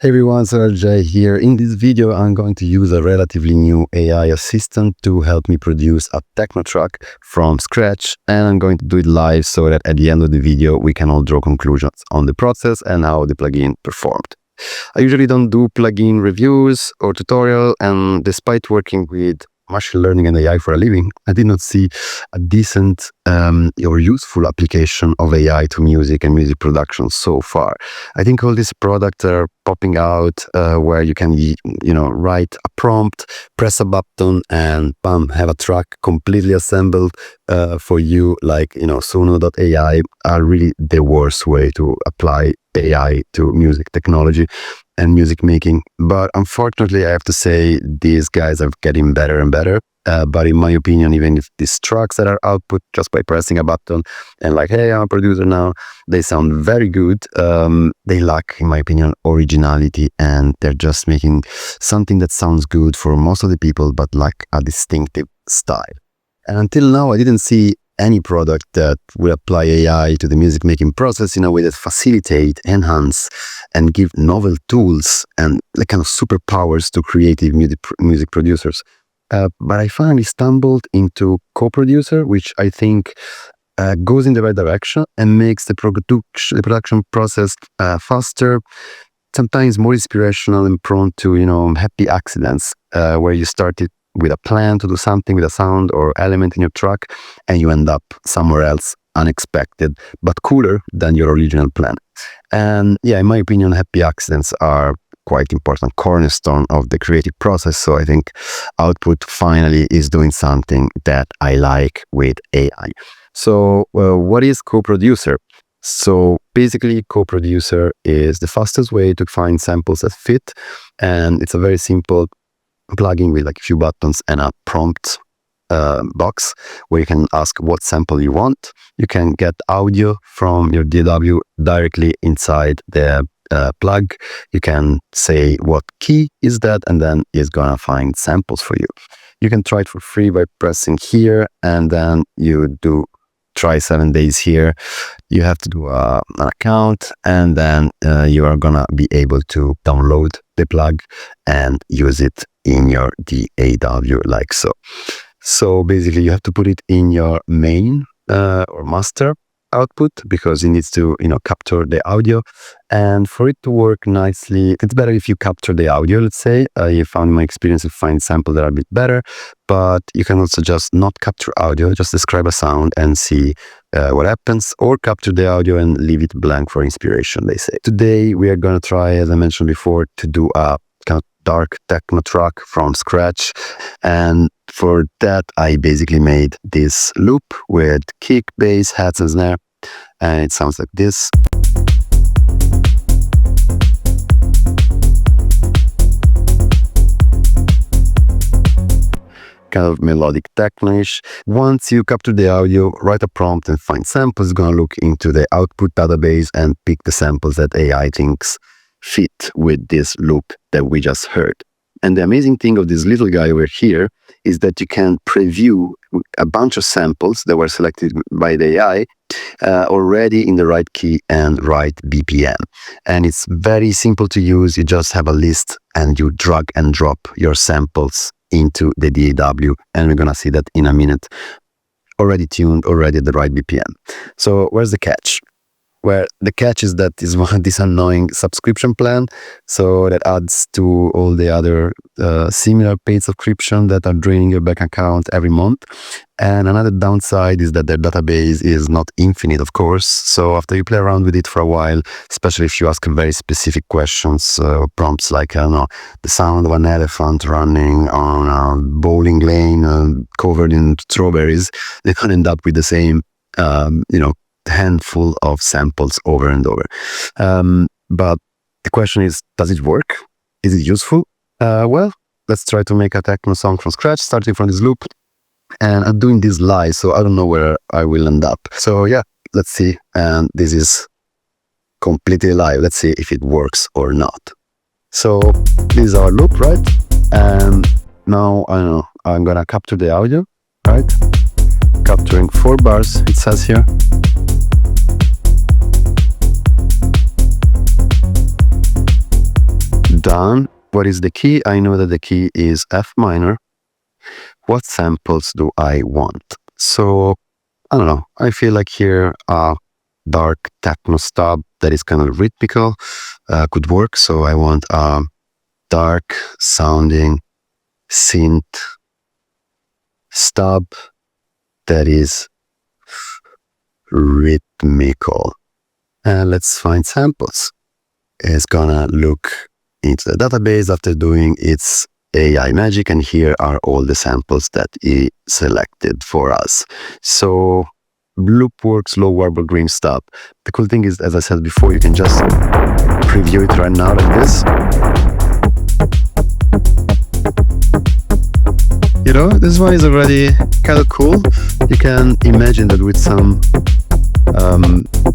Hey everyone, Solarj here. In this video, I'm going to use a relatively new AI assistant to help me produce a techno track from scratch, and I'm going to do it live so that at the end of the video, we can all draw conclusions on the process and how the plugin performed. I usually don't do plugin reviews or tutorial, and despite working with machine learning and AI for a living, I did not see a decent or useful application of AI to music and music production so far. I think all these products are popping out where you can, write a prompt, press a button, and bam, have a track completely assembled for you. Like, Suno.ai are really the worst way to apply AI to music technology and music making. But unfortunately, I have to say these guys are getting better and better. But in my opinion, even if these tracks that are output just by pressing a button and like, hey, I'm a producer now, they sound very good. They lack, in my opinion, originality, and they're just making something that sounds good for most of the people, but like a distinctive style. And until now, I didn't see any product that will apply AI to the music making process in a way that facilitate, enhance, and give novel tools and like kind of superpowers to creative music producers. But I finally stumbled into Co-Producer, which I think goes in the right direction and makes the production process faster, sometimes more inspirational and prone to, happy accidents, where you started with a plan to do something with a sound or element in your track, and you end up somewhere else unexpected, but cooler than your original plan. And yeah, in my opinion, happy accidents are quite important cornerstone of the creative process. So I think Output finally is doing something that I like with AI. So what is Co-Producer? So basically, Co-Producer is the fastest way to find samples that fit, and it's a very simple plugin with like a few buttons and a prompt box where you can ask what sample you want. You can get audio from your DAW directly inside the plug. You can say what key is that, and then it's gonna find samples for you. You can try it for free by pressing here, and then you do try 7 days here. You have to do an account, and then you are gonna be able to download the plug and use it in your DAW like so. So basically you have to put it in your main or master output, because it needs to capture the audio. And for it to work nicely, it's better if you capture the audio. Let's say you found, in my experience, you find samples that are a bit better, but you can also just not capture audio, just describe a sound and see what happens, or capture the audio and leave it blank for inspiration, they say. Today we are going to try, as I mentioned before, to do a kind of dark techno track from scratch. And for that, I basically made this loop with kick, bass, hats, and snare, and it sounds like this. Kind of melodic techno-ish. Once you capture the audio, write a prompt and find samples. It's gonna look into the output database and pick the samples that AI thinks fit with this loop that we just heard. And the amazing thing of this little guy over here is that you can preview a bunch of samples that were selected by the AI already in the right key and right BPM. And it's very simple to use. You just have a list and you drag and drop your samples into the DAW, and we're gonna see that in a minute. Already tuned, already at the right BPM. So where's the catch? Where the catch is that is this annoying subscription plan, so that adds to all the other similar paid subscription that are draining your bank account every month. And another downside is that their database is not infinite, of course. So after you play around with it for a while, especially if you ask very specific questions, prompts like, I don't know, the sound of an elephant running on a bowling lane covered in strawberries, they can end up with the same, handful of samples over and over. But the question is, does it work? Is it useful? Well, let's try to make a techno song from scratch, starting from this loop. And I'm doing this live, so I don't know where I will end up. So yeah, let's see. And this is completely live. Let's see if it works or not. So this is our loop, right? And now, I don't know, I'm gonna capture the audio, right? Capturing 4 bars, it says here. Done. What is the key? I know that the key is F minor. What samples do I want? So, I don't know. I feel like here a dark techno stab that is kind of rhythmical could work. So I want a dark sounding synth stab that is rhythmical. And let's find samples. It's gonna look into the database after doing its AI magic, and here are all the samples that it selected for us. So Loopworks low warble green stab. The cool thing is, as I said before, you can just preview it right now like this. You know, this one is already kind of cool. You can imagine that with some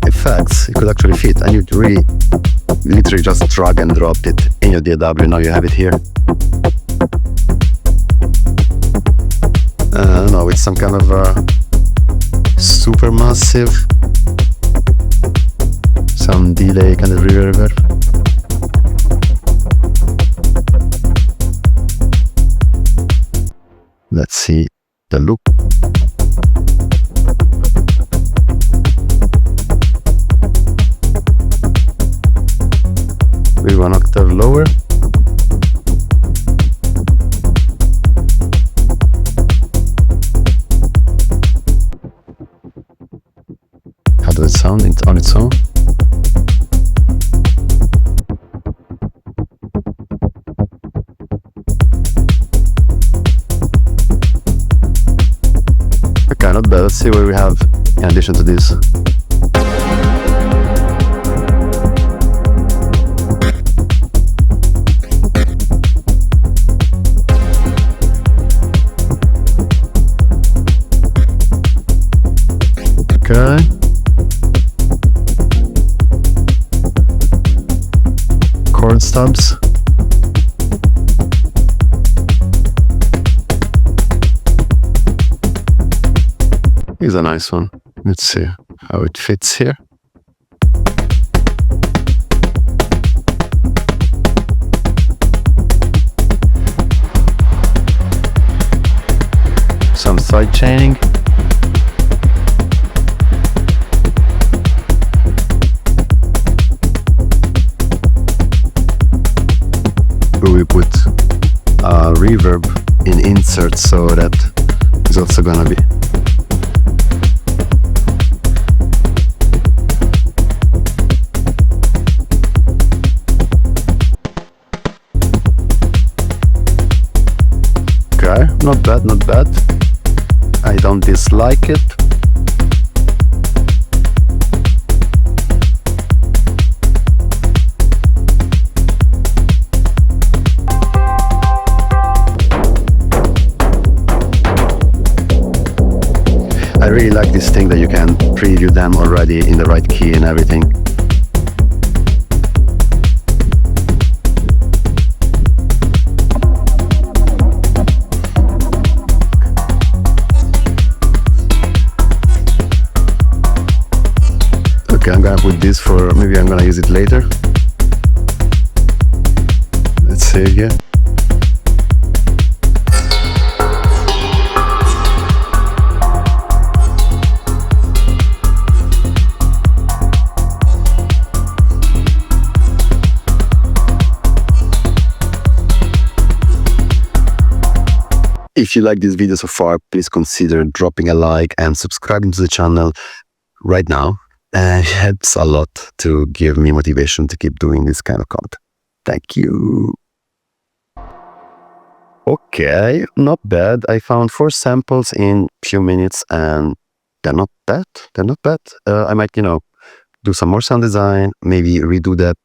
effects, it could actually fit, and you'd really literally just drag and drop it in your DAW. Now you have it here. I don't know, it's some kind of super massive, some delay, kind of reverb. Let's see the loop. Maybe 1 octave lower. How does it sound on its own? Okay, not bad. Let's see what we have in addition to this. Okay. Chord stubs. Here's a nice one. Let's see how it fits here. Some side chaining. We put a reverb in insert, so that is also gonna be okay. Not bad, not bad. I don't dislike it. I really like this thing that you can preview them already in the right key and everything. Okay, I'm gonna put this for, maybe I'm gonna use it later. Let's see here. If you like this video so far, please consider dropping a like and subscribing to the channel right now. It helps a lot to give me motivation to keep doing this kind of content. Thank you. Okay, not bad. I found 4 samples in a few minutes and they're not bad. They're not bad. I might, do some more sound design, maybe redo that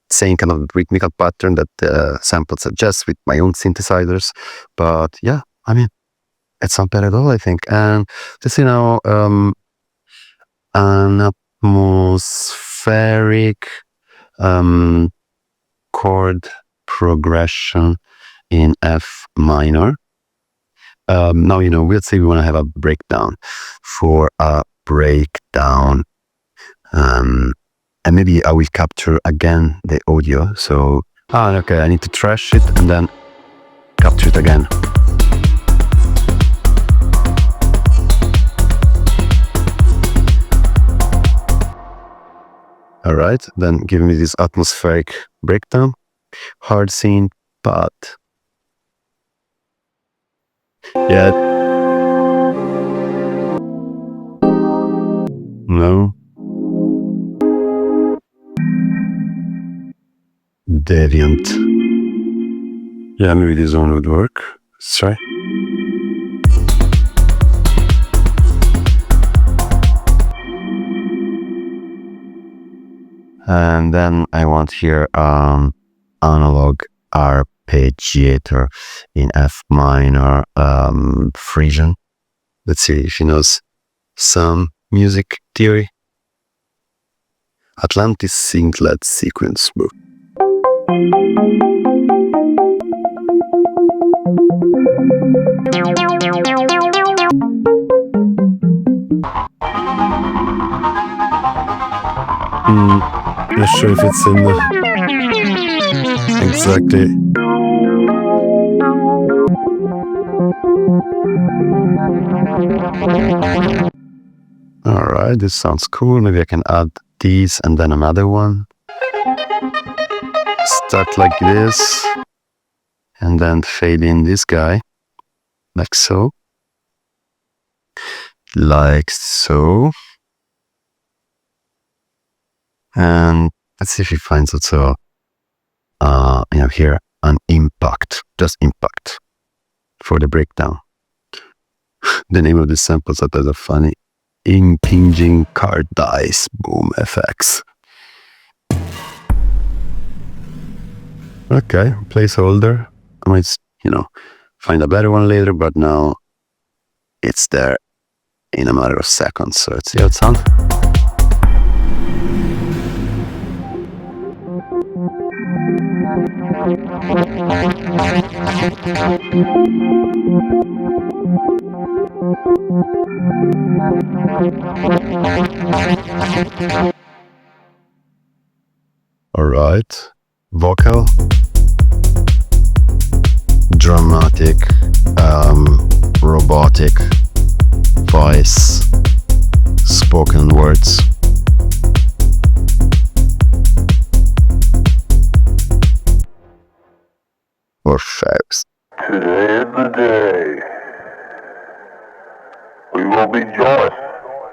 same kind of rhythmical pattern that the sample suggests with my own synthesizers. But yeah, I mean, it's not bad at all, I think. And just, an atmospheric chord progression in F minor. Now, let's say we want to have a breakdown. For a breakdown, and maybe I will capture again the audio. So Ah, okay, I need to trash it and then capture it again. All right, then give me this atmospheric breakdown. Hard synth, but yeah, no. Deviant. Yeah, maybe this one would work. Let's try. And then I want here analog arpeggiator in F minor Frisian. Let's see if he knows some music theory. Atlantis synth sequence book. Not sure if it's in the... Exactly. Alright, this sounds cool. Maybe I can add these and then another one. Start like this. And then fade in this guy. Like so. Like so. And let's see if he finds also, here an impact, just impact for the breakdown. The name of the samples that are funny. Impinging card dice, boom FX. Okay, placeholder. I might, find a better one later, but now it's there in a matter of seconds. So let's see how it sounds. All right, vocal, dramatic, robotic, voice, spoken words. Or facts. Today is the day. We will be joyous.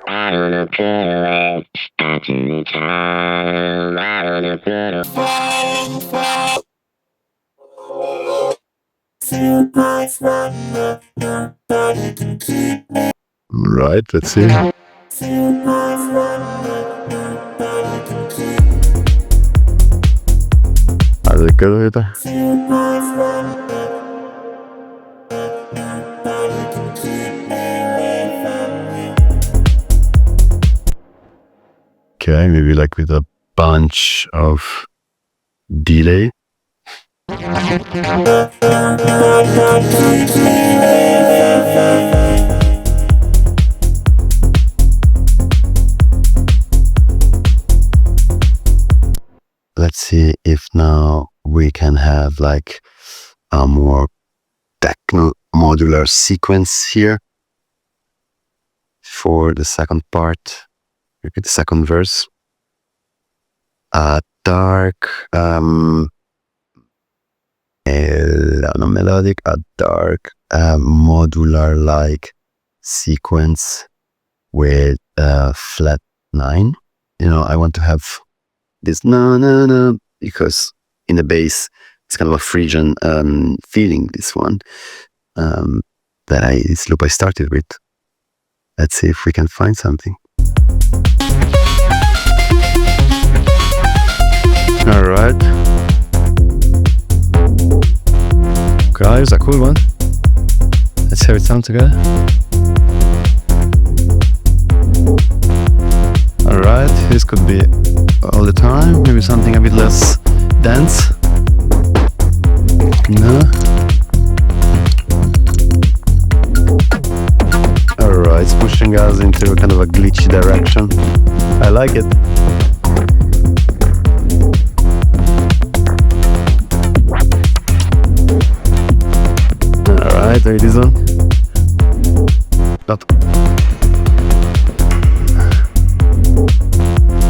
I don't know good. I don't time. I don't know good. Right, let's see. Are they good with it? Okay, maybe like with a bunch of delay. Let's see if now we can have like a more techno modular sequence here for the second part. Look at the second verse. A dark, melodic, a dark, modular-like sequence with flat 9. I want to have this na because in the bass it's kind of a Frisian feeling. This one this loop I started with. Let's see if we can find something. All right. Okay, it's a cool one. Let's hear it sound together. All right, this could be all the time. Maybe something a bit less dense. No. All right, it's pushing us into kind of a glitchy direction. I like it. Try this one. Not.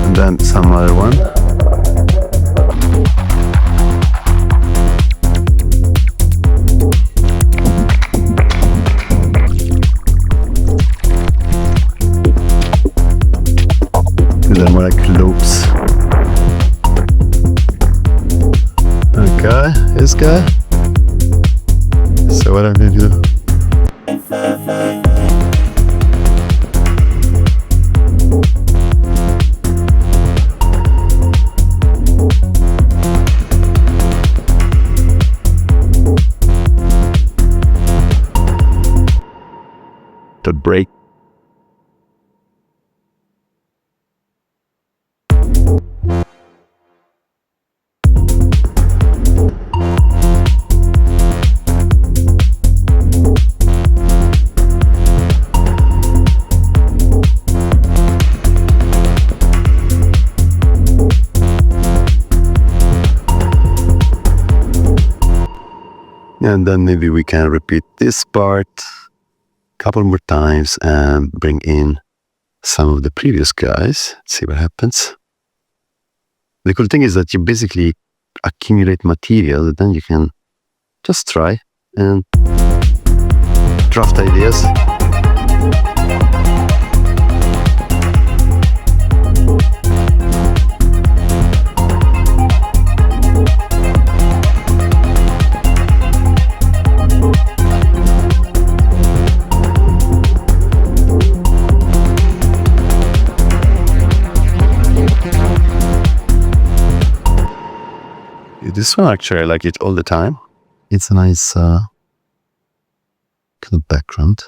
And then some other one. These are more like loops. Okay, this guy. So what I'm gonna do? The break. And then maybe we can repeat this part a couple more times and bring in some of the previous guys. See what happens. The cool thing is that you basically accumulate material, and then you can just try and draft ideas. This one actually I like it all the time. It's a nice kind of background.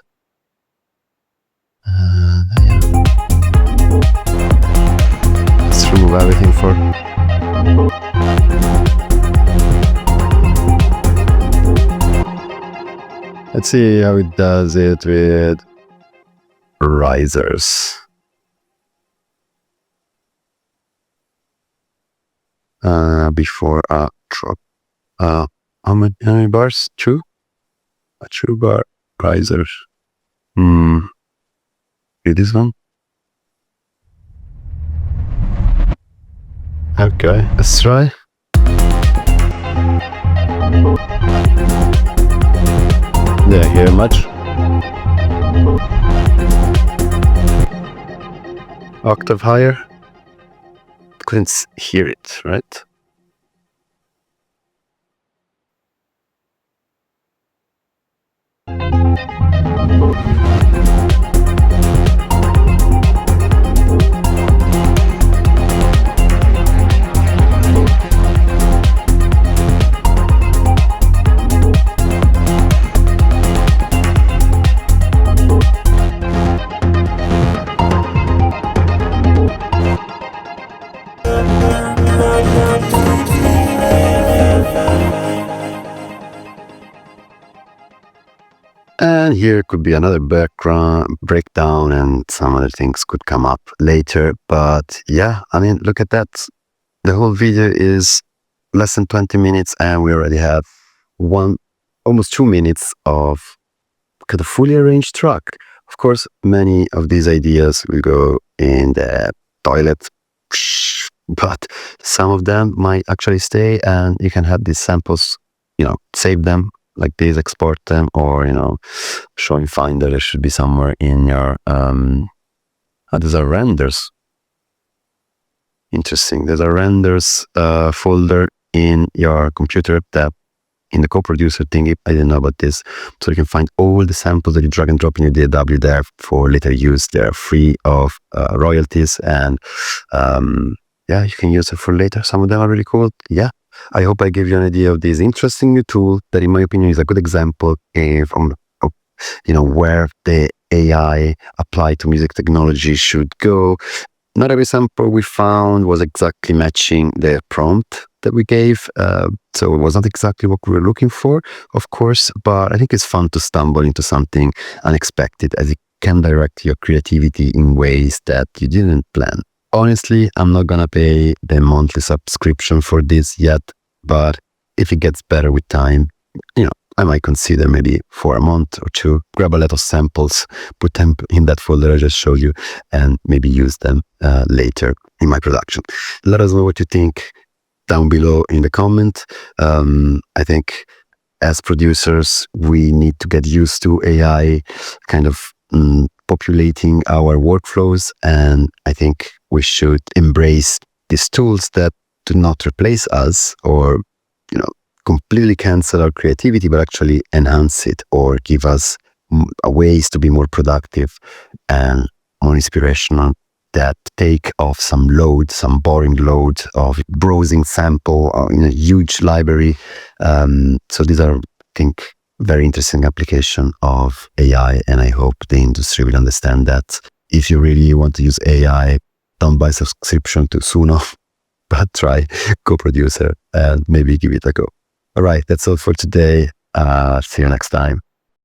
Yeah. Let's remove everything for. Let's see how it does it with risers. Before a drop. How many bars? 2? A 2 bar riser. Do this one. Okay, let's try. Did I hear much? Octave higher. Couldn't hear it, right? And here could be another background breakdown, and some other things could come up later. But yeah, I mean, look at that. The whole video is less than 20 minutes, and we already have almost 2 minutes of kind of fully arranged track. Of course, many of these ideas will go in the toilet, but some of them might actually stay, and you can have these samples, save them like this, export them, or show in Finder. There should be somewhere in your these are renders. Interesting. There's a renders folder in your computer tab in the co-producer thingy. I didn't know about this. So you can find all the samples that you drag and drop in your DAW there for later use. They're free of royalties, and yeah, you can use it for later. Some of them are really cool. Yeah. I hope I gave you an idea of this interesting new tool that, in my opinion, is a good example from where the AI applied to music technology should go. Not every sample we found was exactly matching the prompt that we gave, so it was not exactly what we were looking for, of course, but I think it's fun to stumble into something unexpected, as it can direct your creativity in ways that you didn't plan. Honestly, I'm not gonna pay the monthly subscription for this yet, but if it gets better with time, I might consider maybe for a month or two, grab a lot of samples, put them in that folder I just showed you, and maybe use them later in my production. Let us know what you think down below in the comment. I think as producers, we need to get used to AI kind of populating our workflows, and I think we should embrace these tools that do not replace us or, completely cancel our creativity, but actually enhance it or give us ways to be more productive and more inspirational, that take off some load, some boring load of browsing sample in a huge library. So these are, I think, very interesting application of AI, and I hope the industry will understand that. If you really want to use AI, don't buy subscription to Suno, but try co-producer and maybe give it a go. All right, that's all for today. See you next time.